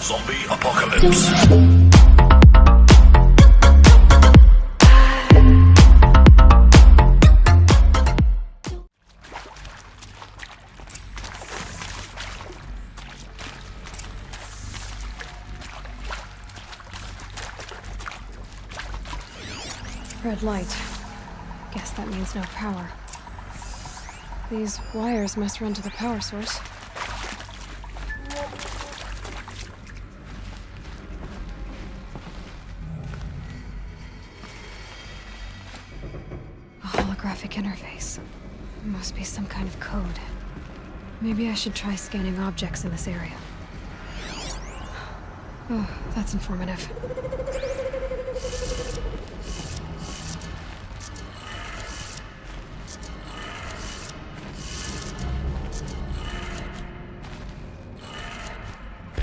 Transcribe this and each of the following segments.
Zombie apocalypse. Red light. Guess that means no power. These wires must run to the power source. A holographic interface. Must be some kind of code. Maybe I should try scanning objects in this area. Oh, that's informative.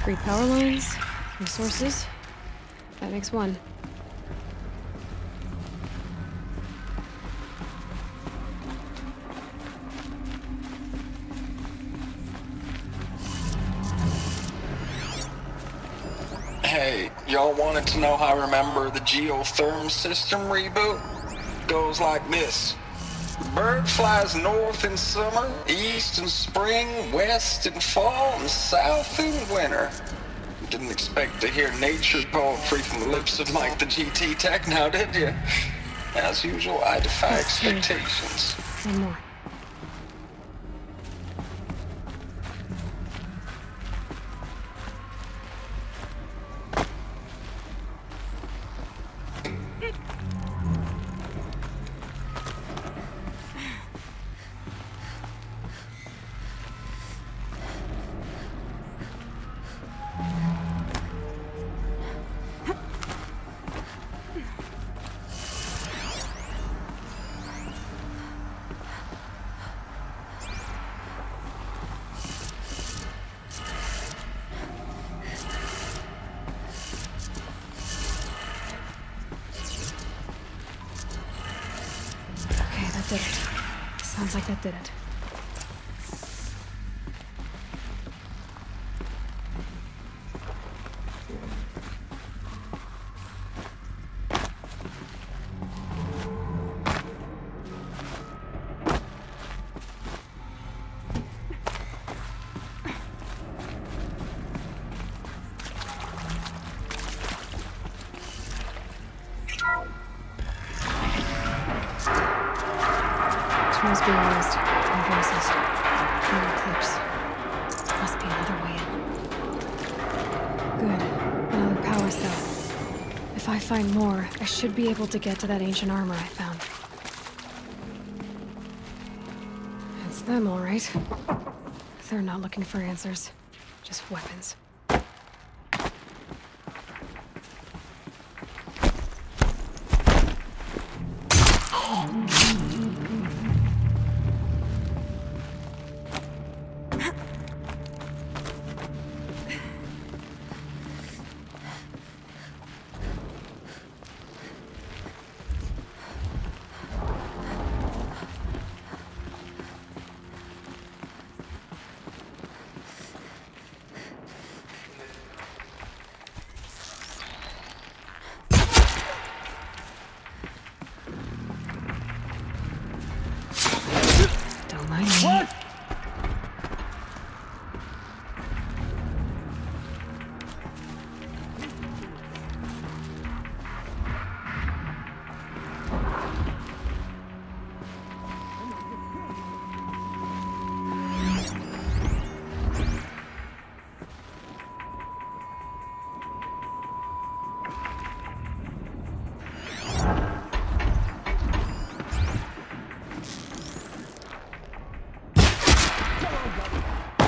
Three power lines, three sources. That makes one. Hey, y'all wanted to know how I remember the geotherm system reboot? Goes like this. Bird flies north in summer, east in spring, west in fall, and south in winter. Didn't expect to hear nature poetry from the lips of Mike the GT Tech now, did you? As usual, I defy expectations. One more. Did it. Sounds like that did it. Must be raised. No voices. No eclipse. Must be another way in. Good. Another power cell. If I find more, I should be able to get to that ancient armor I found. It's them, all right. They're not looking for answers. Just weapons. What?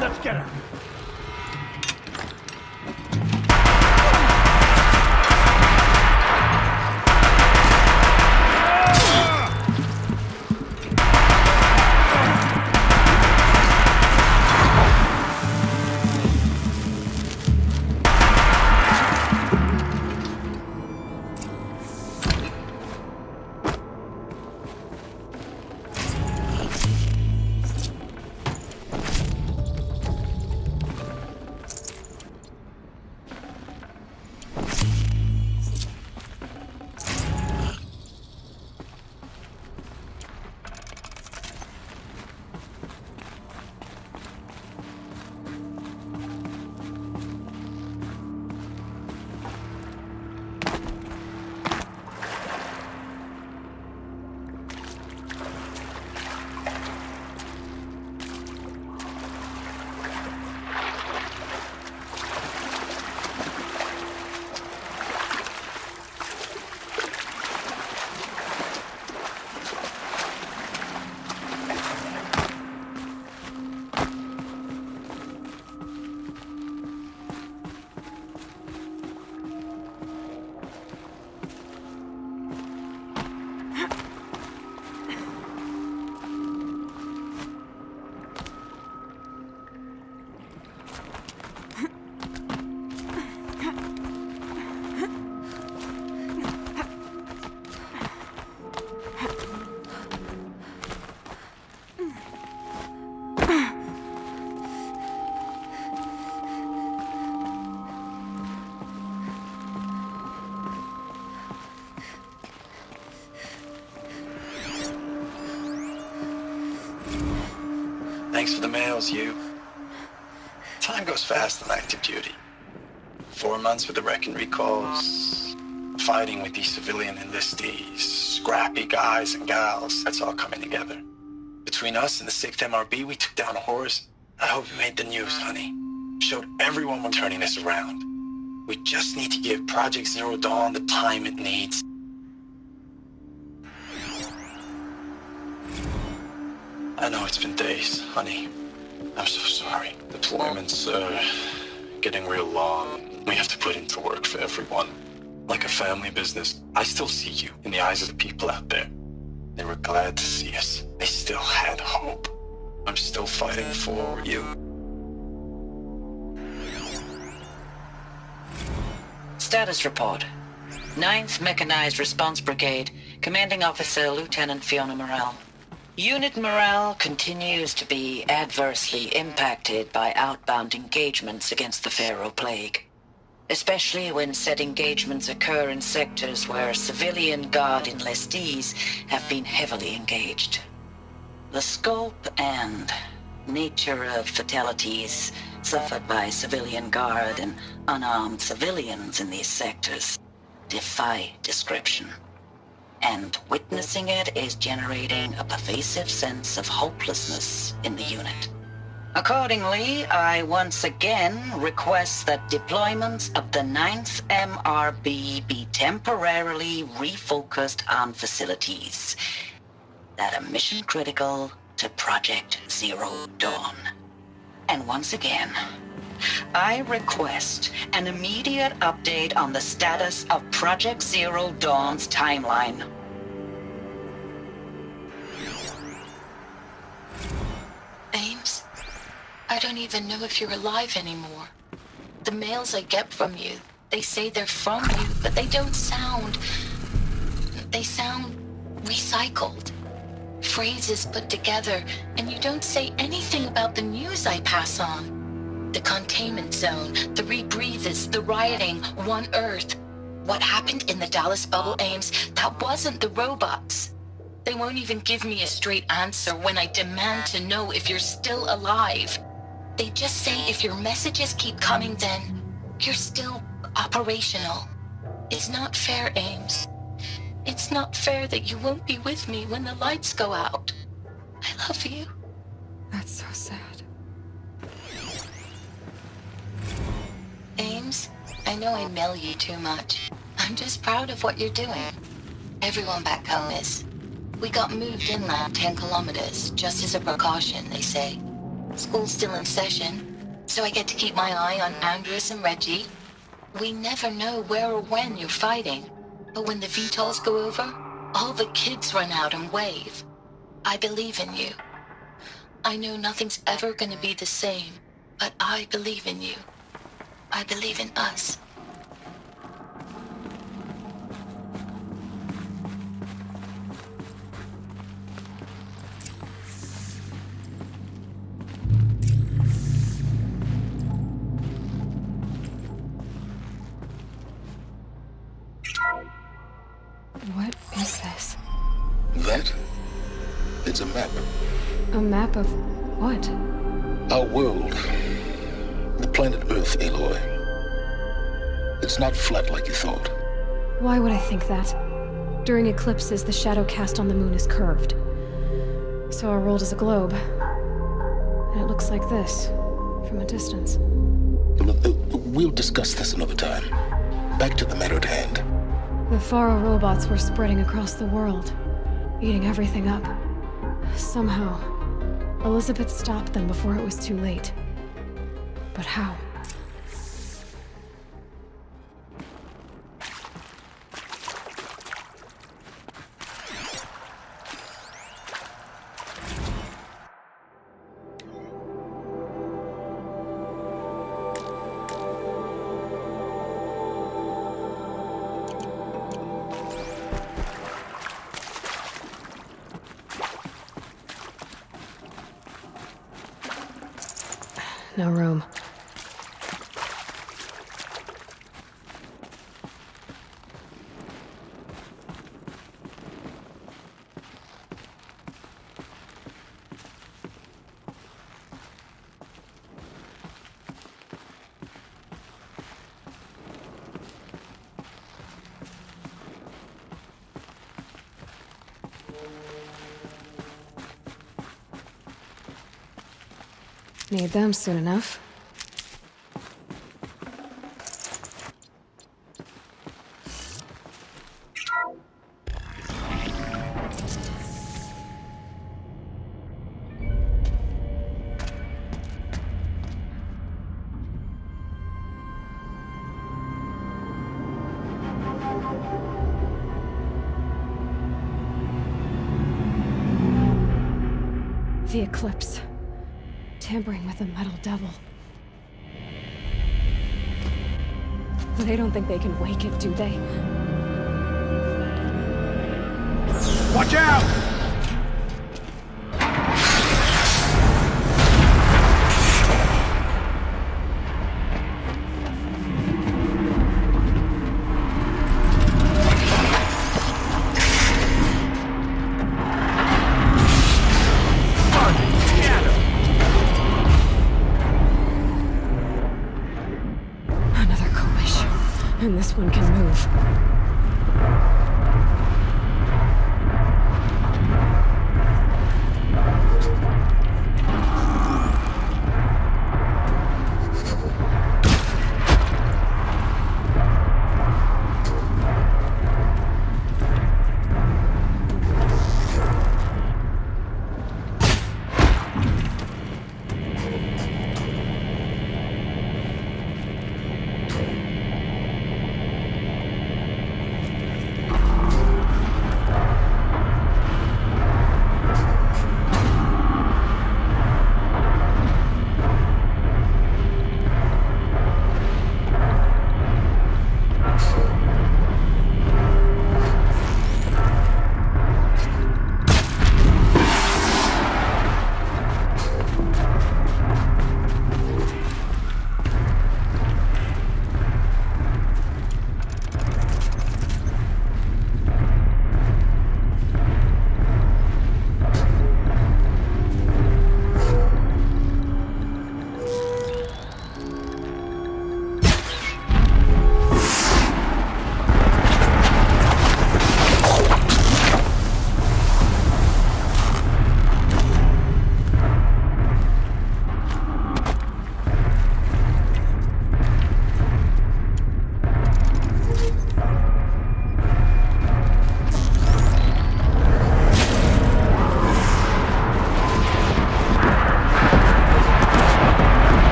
Let's get her. Thanks for the mails, you. Time goes fast on active duty. 4 months with the wrecking recalls, fighting with these civilian enlistees, scrappy guys and gals, that's all coming together. Between us and the 6th MRB, we took down a horse. I hope we made the news, honey. Showed everyone we're turning this around. We just need to give Project Zero Dawn the time it needs. I know it's been days, honey. I'm so sorry. Deployments are getting real long. We have to put into work for everyone. Like a family business. I still see you in the eyes of the people out there. They were glad to see us. They still had hope. I'm still fighting for you. Status report. 9th Mechanized Response Brigade, Commanding Officer Lieutenant Fiona Morrell. Unit morale continues to be adversely impacted by outbound engagements against the Pharaoh Plague, especially when said engagements occur in sectors where civilian guard enlistees have been heavily engaged. The scope and nature of fatalities suffered by civilian guard and unarmed civilians in these sectors defy description. And witnessing it is generating a pervasive sense of hopelessness in the unit. Accordingly, I once again request that deployments of the 9th MRB be temporarily refocused on facilities that are mission critical to Project Zero Dawn. And once again, I request an immediate update on the status of Project Zero Dawn's timeline. Ames, I don't even know if you're alive anymore. The mails I get from you, they say they're from you, but they don't sound... They sound recycled. Phrases put together, and you don't say anything about the news I pass on. The containment zone, the rebreathers, the rioting, One Earth. What happened in the Dallas bubble, Ames, that wasn't the robots. They won't even give me a straight answer when I demand to know if you're still alive. They just say if your messages keep coming, then you're still operational. It's not fair, Ames. It's not fair that you won't be with me when the lights go out. I love you. That's so sad. Ames, I know I mail you too much. I'm just proud of what you're doing. Everyone back home is. We got moved inland 10 kilometers, just as a precaution, they say. School's still in session, so I get to keep my eye on Andres and Reggie. We never know where or when you're fighting, but when the VTOLs go over, all the kids run out and wave. I believe in you. I know nothing's ever gonna be the same, but I believe in you. I believe in us. What is this? That? It's a map. A map of what? Our world. The planet Earth, Aloy. It's not flat like you thought. Why would I think that? During eclipses, the shadow cast on the moon is curved. So our world is a globe. And it looks like this, from a distance. We'll discuss this another time. Back to the matter at hand. The Faro robots were spreading across the world, eating everything up. Somehow, Elizabeth stopped them before it was too late. But how? No room. Need them soon enough. The eclipse. Tampering with the metal devil. They don't think they can wake it, do they? Watch out! Another coalition. And this one can move.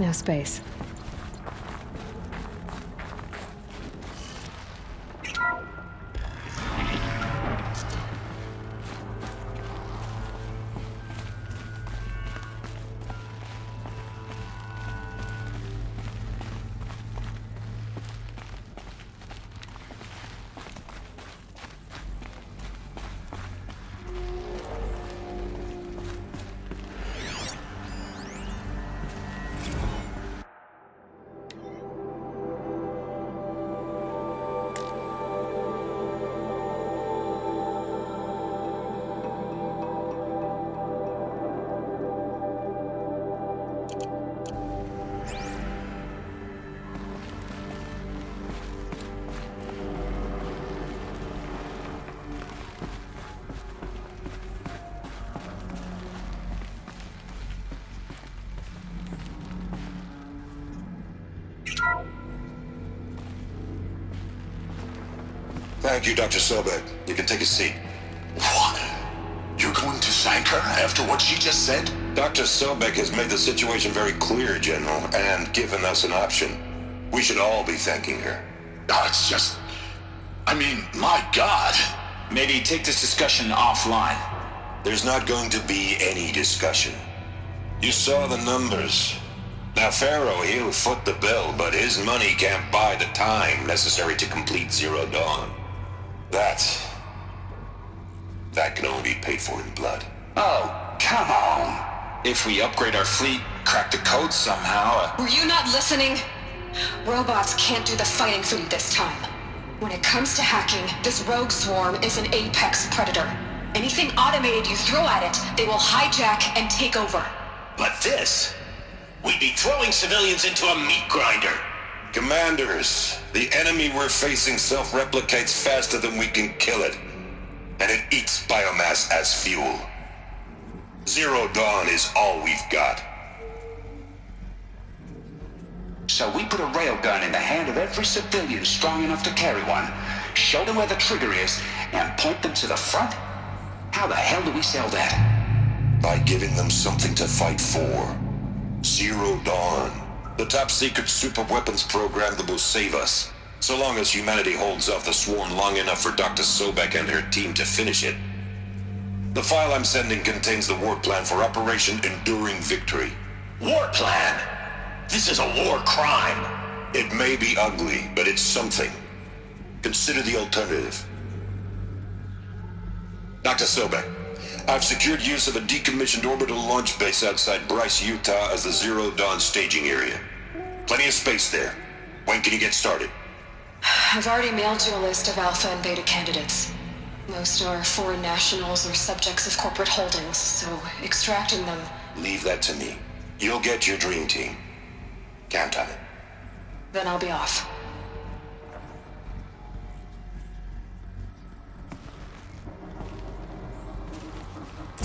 Now space. Thank you, Dr. Sobek. You can take a seat. What? You're going to thank her after what she just said? Dr. Sobek has made the situation very clear, General, and given us an option. We should all be thanking her. Oh, it's just... I mean, my God. Maybe take this discussion offline. There's not going to be any discussion. You saw the numbers. Now, Pharaoh, he'll foot the bill, but his money can't buy the time necessary to complete Zero Dawn. That can only be paid for in blood. Oh, come on. If we upgrade our fleet, crack the code somehow... Were you not listening? Robots can't do the fighting for you this time. When it comes to hacking, this rogue swarm is an apex predator. Anything automated you throw at it, they will hijack and take over. But this... We'd be throwing civilians into a meat grinder. Commanders, the enemy we're facing self-replicates faster than we can kill it. And it eats biomass as fuel. Zero Dawn is all we've got. So we put a railgun in the hand of every civilian strong enough to carry one, show them where the trigger is, and point them to the front? How the hell do we sell that? By giving them something to fight for. Zero Dawn. The top-secret super-weapons program that will save us. So long as humanity holds off the swarm long enough for Dr. Sobek and her team to finish it. The file I'm sending contains the war plan for Operation Enduring Victory. War plan? This is a war crime. It may be ugly, but it's something. Consider the alternative. Dr. Sobek, I've secured use of a decommissioned orbital launch base outside Bryce, Utah as the Zero Dawn staging area. Plenty of space there. When can you get started? I've already mailed you a list of alpha and beta candidates. Most are foreign nationals or subjects of corporate holdings, so extracting them... Leave that to me. You'll get your dream team. Count on it. Then I'll be off.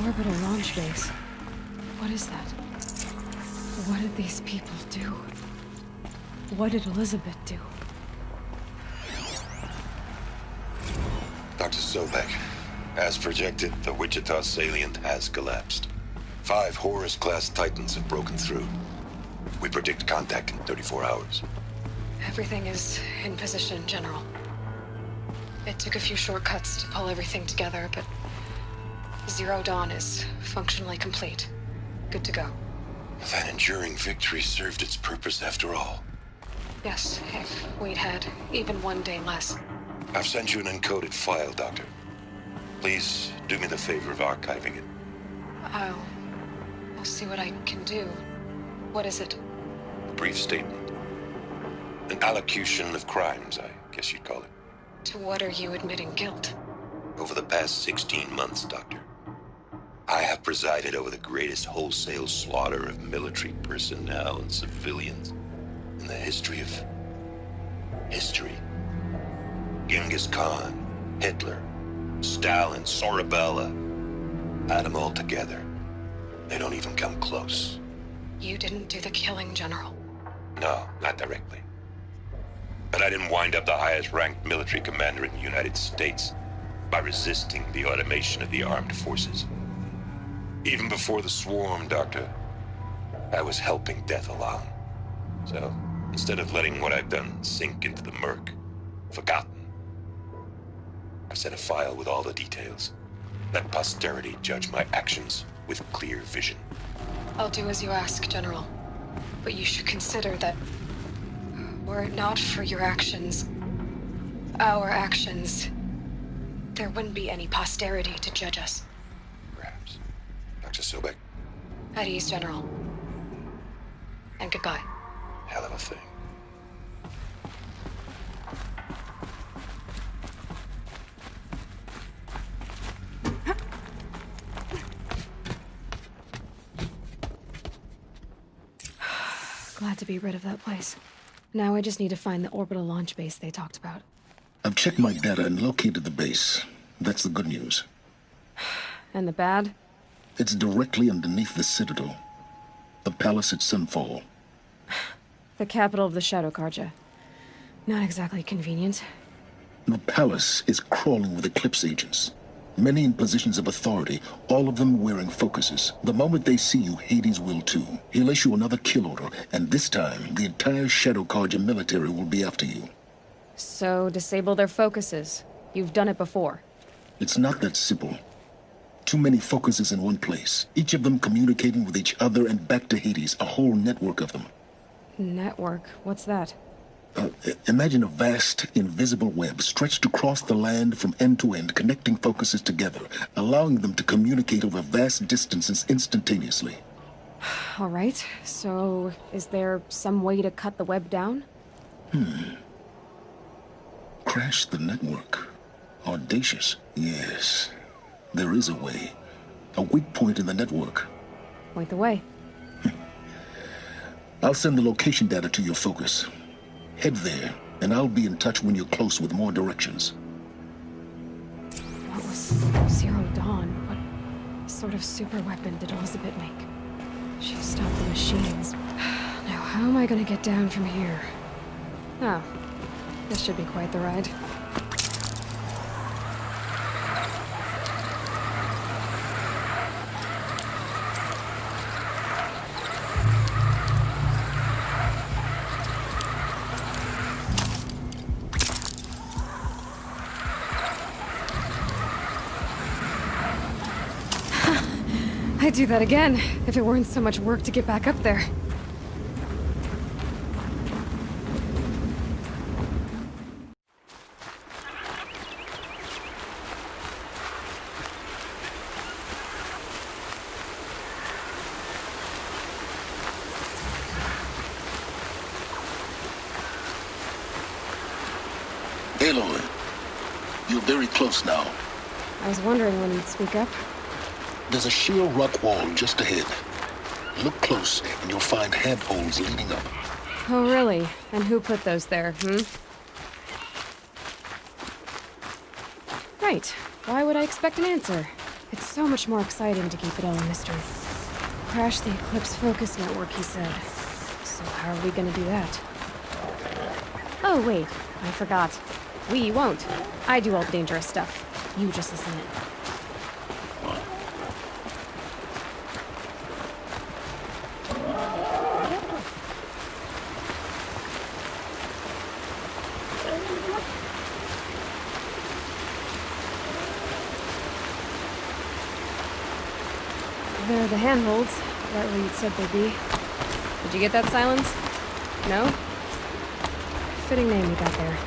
Orbital launch base. What is that? What did these people do? What did Elizabeth do? Dr. Sobek, as projected, the Wichita salient has collapsed. 5 Horus-class Titans have broken through. We predict contact in 34 hours. Everything is in position, General. It took a few shortcuts to pull everything together, but Zero Dawn is functionally complete. Good to go. That enduring victory served its purpose after all. Yes, if we'd had even one day less. I've sent you an encoded file, Doctor. Please do me the favor of archiving it. I'll see what I can do. What is it? A brief statement. An allocution of crimes, I guess you'd call it. To what are you admitting guilt? Over the past 16 months, Doctor, I have presided over the greatest wholesale slaughter of military personnel and civilians in the history of history. Genghis Khan, Hitler, Stalin, Sorabella, add them all together. They don't even come close. You didn't do the killing, General. No, not directly. But I didn't wind up the highest-ranked military commander in the United States by resisting the automation of the armed forces. Even before the swarm, Doctor, I was helping death along. So, instead of letting what I've done sink into the murk, forgotten, I set a file with all the details. Let posterity judge my actions with clear vision. I'll do as you ask, General. But you should consider that were it not for your actions, our actions, there wouldn't be any posterity to judge us. Perhaps. Dr. Sobek, At ease, General. And goodbye. hell of a thing. Glad to be rid of that place. Now I just need to find the orbital launch base they talked about. I've checked my data and located the base. That's the good news. And the bad? It's directly underneath the Citadel. The palace at Sunfall. The capital of the Shadow Carja. Not exactly convenient. The palace is crawling with Eclipse agents. Many in positions of authority, all of them wearing focuses. The moment they see you, Hades will too. He'll issue another kill order, and this time, the entire Shadow Carja military will be after you. So, disable their focuses. You've done it before. It's not that simple. Too many focuses in one place, each of them communicating with each other and back to Hades, a whole network of them. Network? What's that? Imagine a vast, invisible web stretched across the land from end to end, connecting focuses together, allowing them to communicate over vast distances instantaneously. All right, so is there some way to cut the web down? Crash the network. Audacious. Yes, there is a way. A weak point in the network. Point the way. I'll send the location data to your focus. Head there, and I'll be in touch when you're close with more directions. What was Zero Dawn? What sort of super weapon did Elizabeth make? She stopped the machines. Now, how am I gonna get down from here? Oh, this should be quite the ride. I'd do that again, if it weren't so much work to get back up there. Aloy, you're very close now. I was wondering when you'd speak up. There's a sheer rock wall just ahead. Look close, and you'll find handholds leading up. Oh, really? And who put those there, Right. Why would I expect an answer? It's so much more exciting to keep it all a mystery. Crash the Eclipse focus network, he said. So how are we gonna do that? Oh, wait. I forgot. We won't. I do all the dangerous stuff. You just listen in. There are the handholds, right where you'd said they'd be. Did you get that, Silence? No? Fitting name you got there.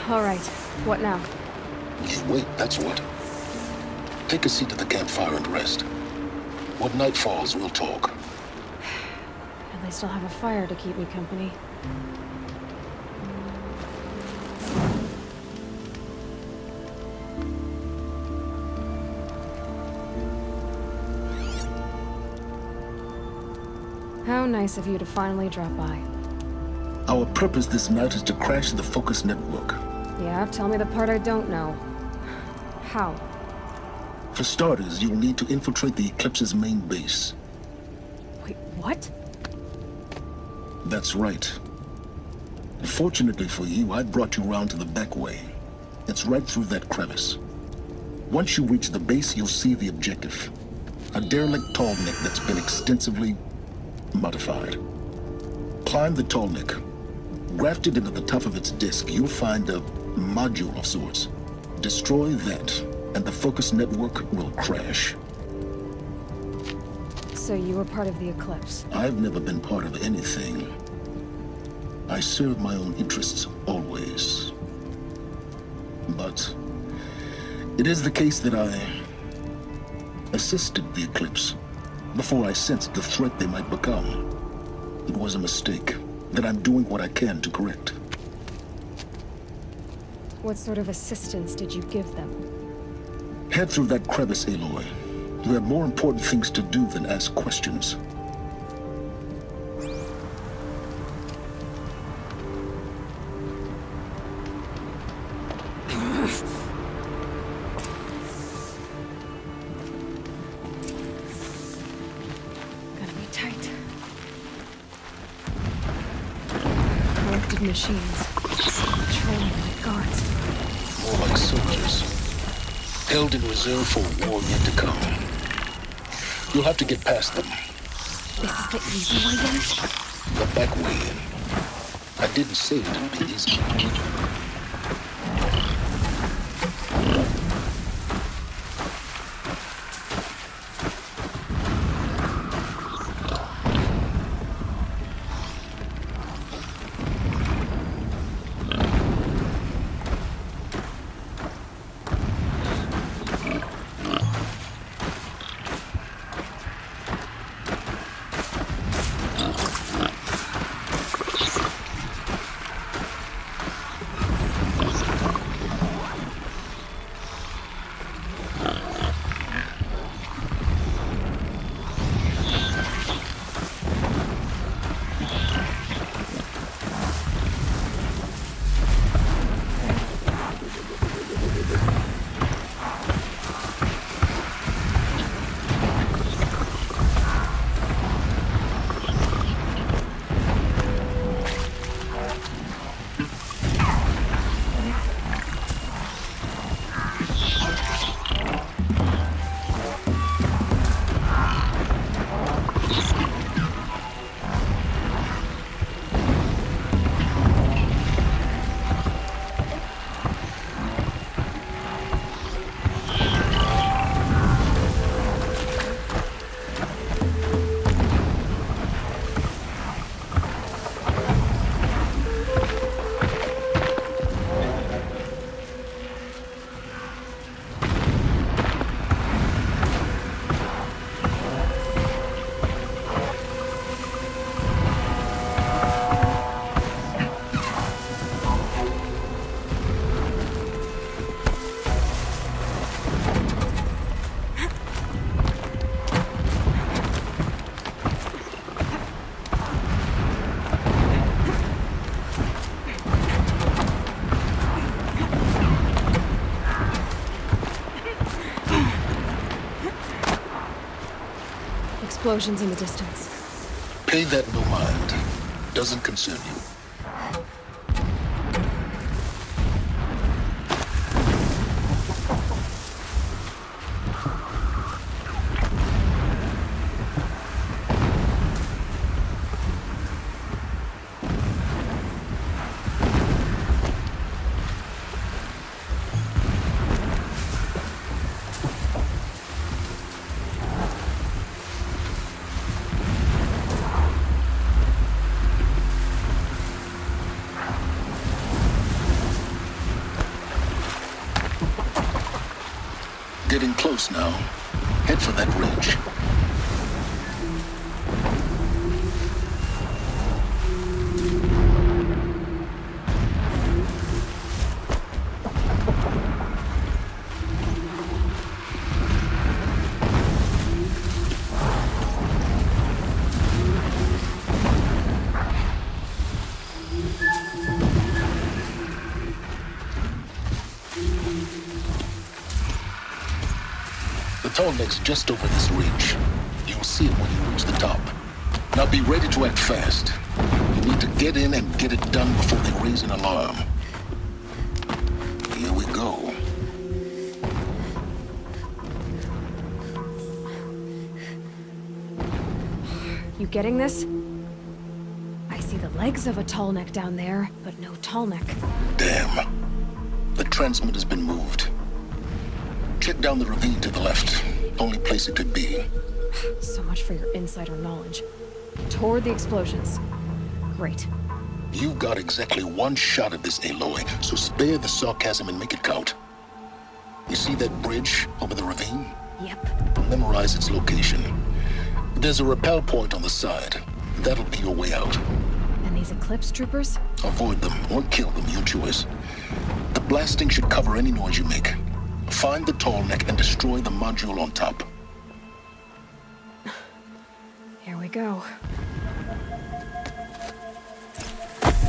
All right, what now? Just wait, that's what. Take a seat at the campfire and rest. When night falls, we'll talk. At least I'll have a fire to keep me company. How nice of you to finally drop by. Our purpose this night is to crash the focus network. Yeah, tell me the part I don't know. How? For starters, you'll need to infiltrate the Eclipse's main base. Wait, what? That's right. Fortunately for you, I brought you round to the back way. It's right through that crevice. Once you reach the base, you'll see the objective. A derelict tallneck that's been extensively modified. Climb the tallneck. Grafted into the top of its disk, you'll find a module of sorts. Destroy that, and the focus network will crash. So you were part of the Eclipse? I've never been part of anything. I serve my own interests always. But it is the case that I assisted the Eclipse before I sensed the threat they might become. It was a mistake that I'm doing what I can to correct. What sort of assistance did you give them? Head through that crevice, Aloy. You have more important things to do than ask questions. Gotta be tight. Corrupted machines. Patrolling like guards. More like soldiers. Held in reserve for a war yet to come. You'll have to get past them. This is the easy way in? The back way in. I didn't say it'd be easy. Explosions in the distance. Pay that no mind. Doesn't concern you. Getting close now. Head for that ridge. The tallneck's just over this ridge. You'll see it when you reach the top. Now be ready to act fast. You need to get in and get it done before they raise an alarm. Here we go. You getting this? I see the legs of a tall neck down there, but no tall neck. Damn. The transmitter's been moved. Check down the ravine to the left. Only place it could be. So much for your insider knowledge. Toward the explosions. Great. You've got exactly one shot at this, Aloy, so spare the sarcasm and make it count. You see that bridge over the ravine? Yep. Memorize its location. There's a rappel point on the side. That'll be your way out. And these Eclipse troopers? Avoid them or kill them, your choice. The blasting should cover any noise you make. Find the tall neck and destroy the module on top. Here we go.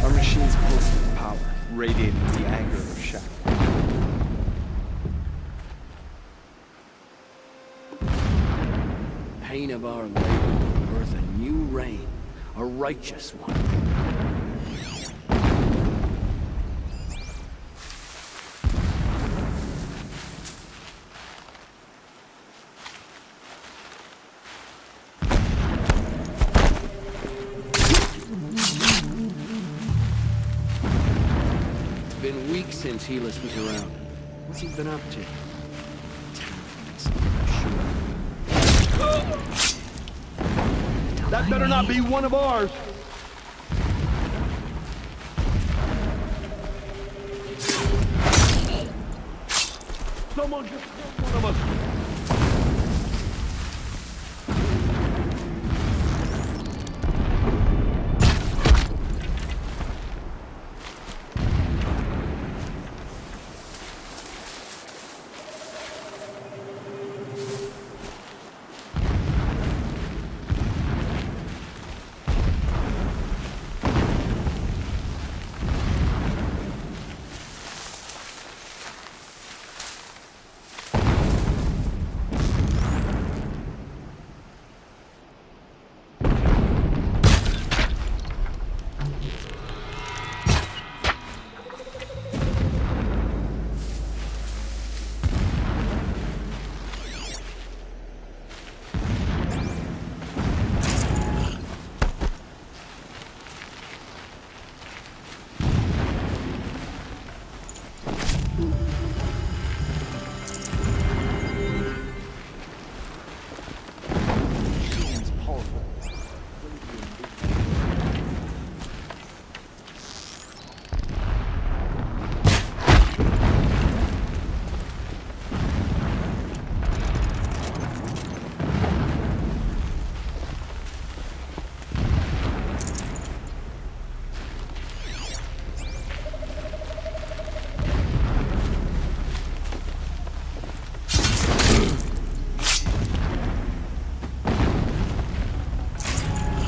Our machine's pulsing with power, radiating the anger of shadow. Pain of our labor will birth a new reign, a righteous one. Been weeks since Helis was around. What's he been up to? That better not be one of ours! Someone just killed one of us!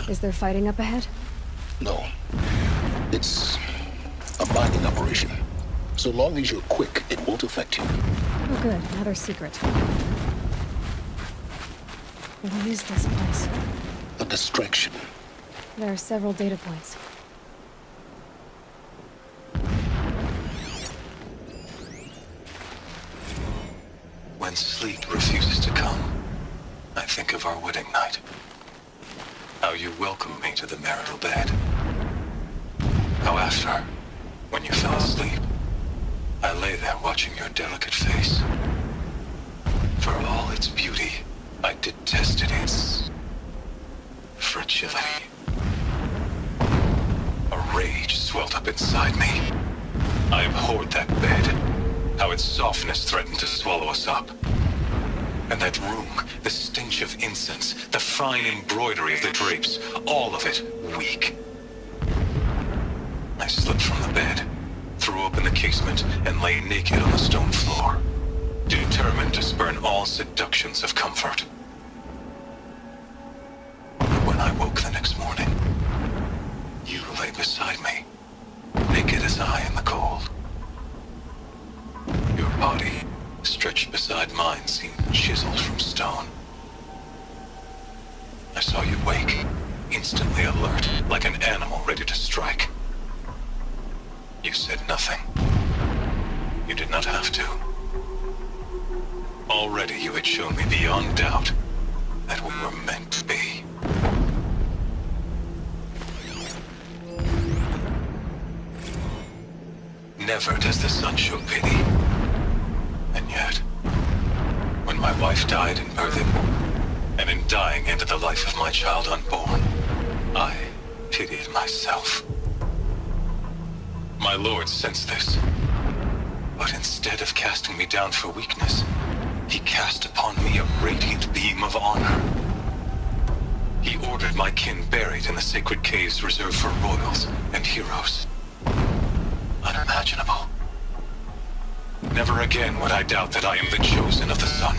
Is there fighting up ahead? No. It's a mining operation. So long as you're quick, it won't affect you. Oh good, another secret. What is this place? A distraction. There are several data points. When sleep refuses to come, I think of our wedding night. How you welcomed me to the marital bed. How after, when you fell asleep, I lay there watching your delicate face. For all its beauty, I detested its fragility. A rage swelled up inside me. I abhorred that bed, how its softness threatened to swallow us up. And that room, the stench of incense, the fine embroidery of the drapes, all of it weak. I slipped from the bed, threw open the casement, and lay naked on the stone floor, determined to spurn all seductions of comfort. But when I woke the next morning, you lay beside me, naked as I in the cold. Your body, stretched beside mine, seemed chiseled from stone. I saw you wake, instantly alert, like an animal ready to strike. You said nothing. You did not have to. Already you had shown me beyond doubt that we were meant to be. Never does the sun show pity. And yet, when my wife died in birthing, and in dying ended the life of my child unborn, I pitied myself. My lord sensed this, but instead of casting me down for weakness, he cast upon me a radiant beam of honor. He ordered my kin buried in the sacred caves reserved for royals and heroes. Unimaginable. Never again would I doubt that I am the chosen of the sun.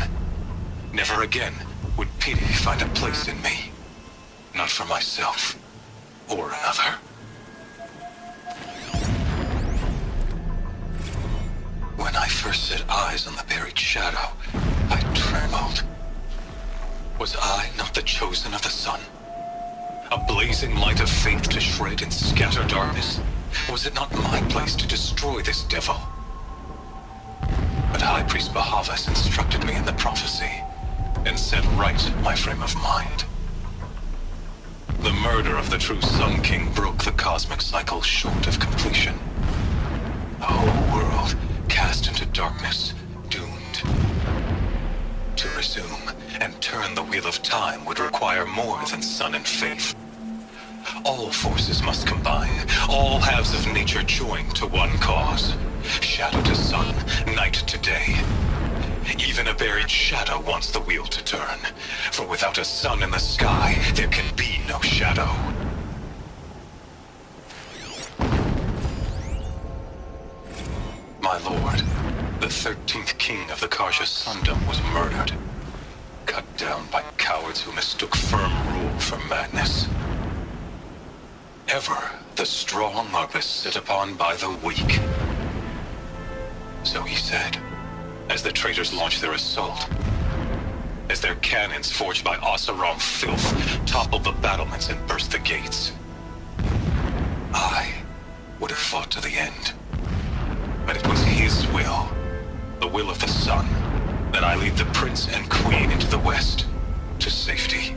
Never again would pity find a place in me. Not for myself or another. When I first set eyes on the buried shadow, I trembled. Was I not the chosen of the sun? A blazing light of faith to shred and scatter darkness? Was it not my place to destroy this devil? But High Priest Bahavas instructed me in the prophecy and set right my frame of mind. The murder of the true Sun King broke the cosmic cycle short of completion. The whole world cast into darkness, doomed. To resume and turn the wheel of time would require more than sun and faith. All forces must combine, all halves of nature join to one cause. Shadow to sun, night to day. Even a buried shadow wants the wheel to turn, for without a sun in the sky, there can be no shadow. My lord, the 13th king of the Karja Sundom was murdered, cut down by cowards who mistook firm rule for madness. Ever the strong are beset upon by the weak. So he said, as the traitors launched their assault, as their cannons forged by Oseram filth toppled the battlements and burst the gates. I would have fought to the end, but it was his will, the will of the sun, that I lead the prince and queen into the west, to safety.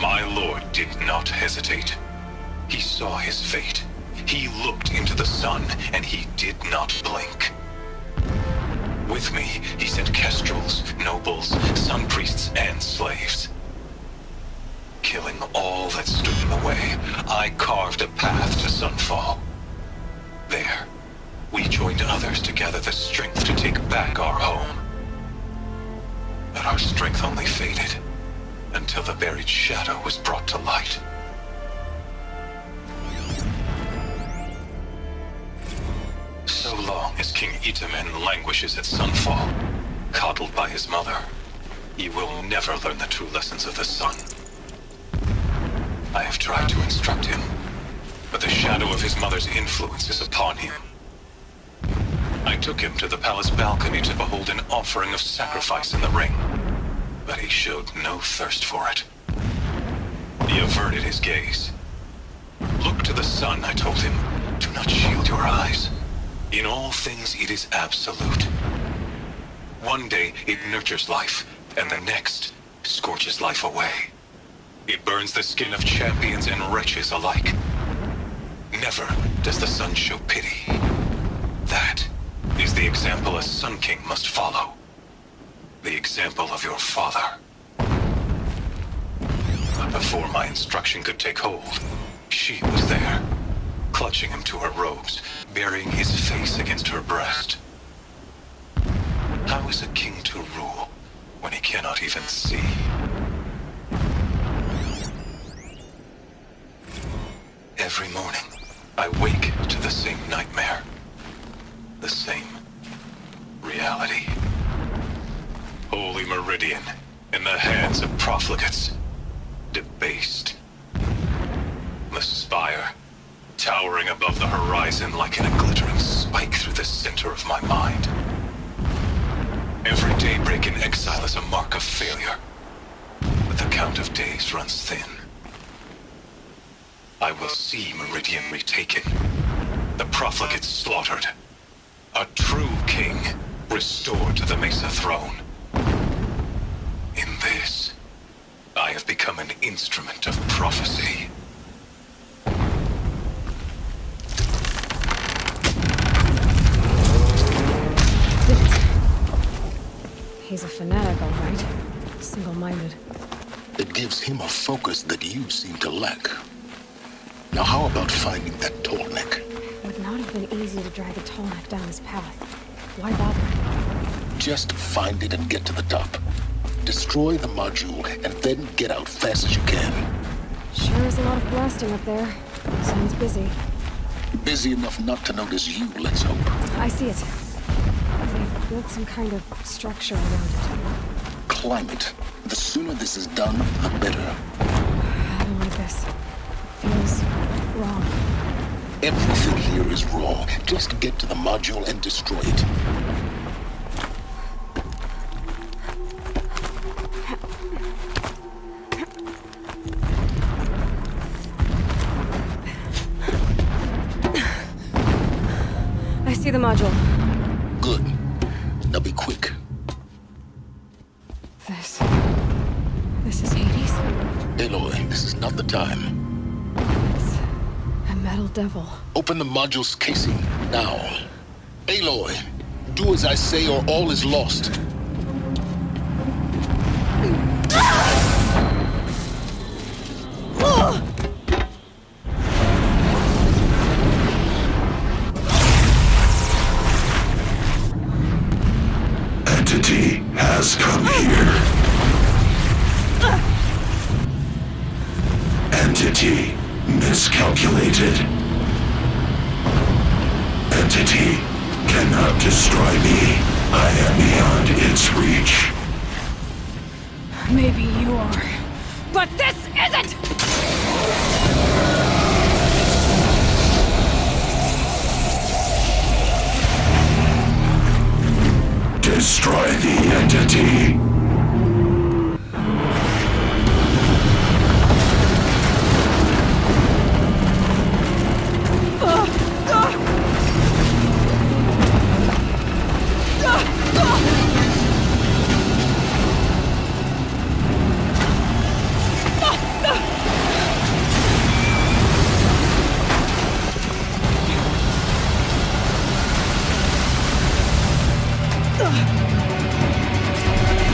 My lord did not hesitate. He saw his fate. He looked into the sun, and he did not blink. With me, he sent kestrels, nobles, sun priests, and slaves. Killing all that stood in the way, I carved a path to sunfall. There, we joined others to gather the strength to take back our home. But our strength only faded until the buried shadow was brought to light. So long as King Itamen languishes at sunfall, coddled by his mother, he will never learn the true lessons of the sun. I have tried to instruct him, but the shadow of his mother's influence is upon him. I took him to the palace balcony to behold an offering of sacrifice in the ring, but he showed no thirst for it. He averted his gaze. Look to the sun, I told him. Do not shield your eyes. In all things it is absolute. One day it nurtures life, and the next scorches life away. It burns the skin of champions and wretches alike. Never does the sun show pity. That is the example a Sun King must follow. The example of your father. But before my instruction could take hold, she was there, clutching him to her robes, burying his face against her breast. How is a king to rule when he cannot even see? Every morning, I wake to the same nightmare. The same reality. Holy Meridian, in the hands of profligates, debased. The spire, towering above the horizon like a glittering spike through the center of my mind. Every daybreak in exile is a mark of failure, but the count of days runs thin. I will see Meridian retaken, the profligates slaughtered, a true king restored to the Mesa throne. In this, I have become an instrument of prophecy. He's a fanatic, all right. Single-minded. It gives him a focus that you seem to lack. Now how about finding that tall neck? It would not have been easy to drag a tall neck down this path. Why bother? Just find it and get to the top. Destroy the module and then get out fast as you can. Sure is a lot of blasting up there. Sounds busy. Busy enough not to notice you, let's hope. I see it. They've built some kind of structure around it. Climb it. The sooner this is done, the better. I don't like this. It feels wrong. Everything here is wrong. Just get to the module and destroy it. I see the module. Good. Now be quick. This is Hades? Aloy, this is not the time. It's a metal devil. Open the module's casing, now. Aloy, do as I say or all is lost. Entity has come here. Entity miscalculated. Entity cannot destroy me. I am beyond its reach. Maybe you are. But this isn't! Destroy the entity.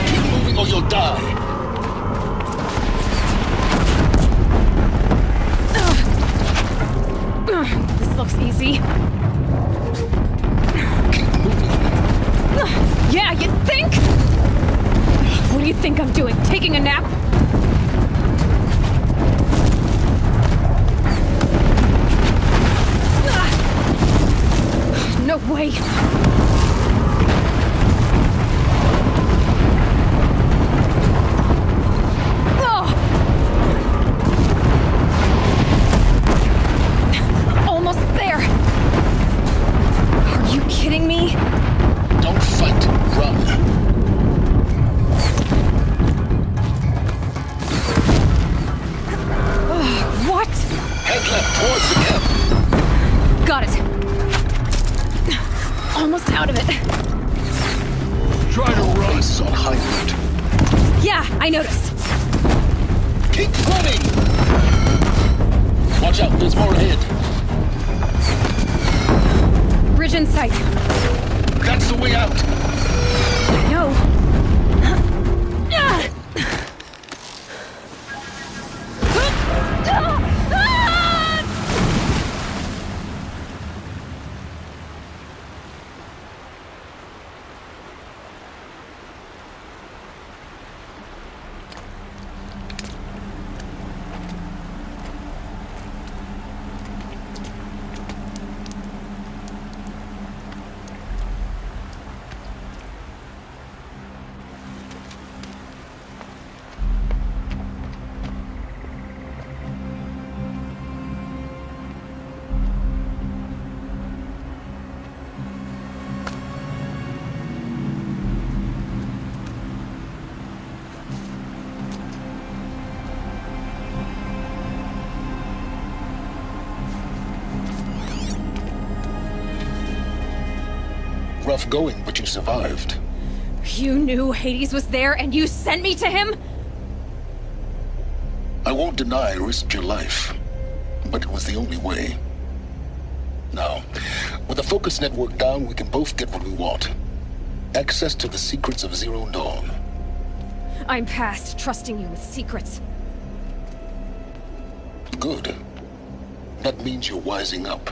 Keep moving or you'll die. This looks easy. Keep moving. Yeah, you think? What do you think I'm doing? Taking a nap? No way. Almost there. Are you kidding me? Don't fight, run. What? Head left towards the camp. Got it. Almost out of it. Try to run. Base is on high route. Yeah, I noticed. Keep running! Watch out, there's more ahead. Bridge in sight. That's the way out. No. Rough going, but you survived. You knew Hades was there and you sent me to him? I won't deny I risked your life, but it was the only way. Now, with the focus network down, we can both get what we want. Access to the secrets of Zero Dawn. I'm past trusting you with secrets. Good. That means you're wising up.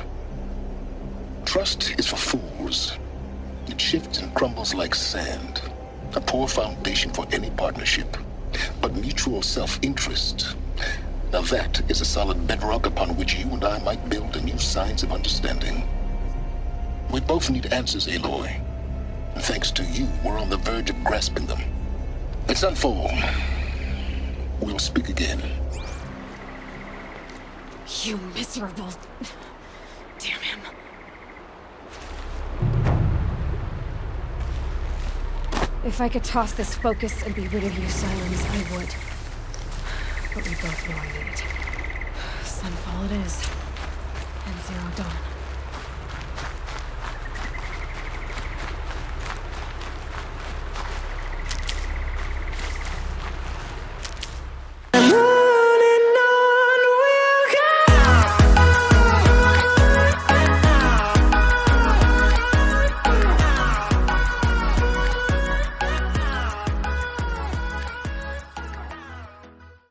Trust is for fools. It shifts and crumbles like sand. A poor foundation for any partnership. But mutual self-interest, now that is a solid bedrock upon which you and I might build a new science of understanding. We both need answers, Aloy. And thanks to you, we're on the verge of grasping them. Let's unfold. We'll speak again. You miserable... Damn him. If I could toss this focus and be rid of you, Silence, I would. But we both know I need it. Sunfall it is. And Zero Dawn.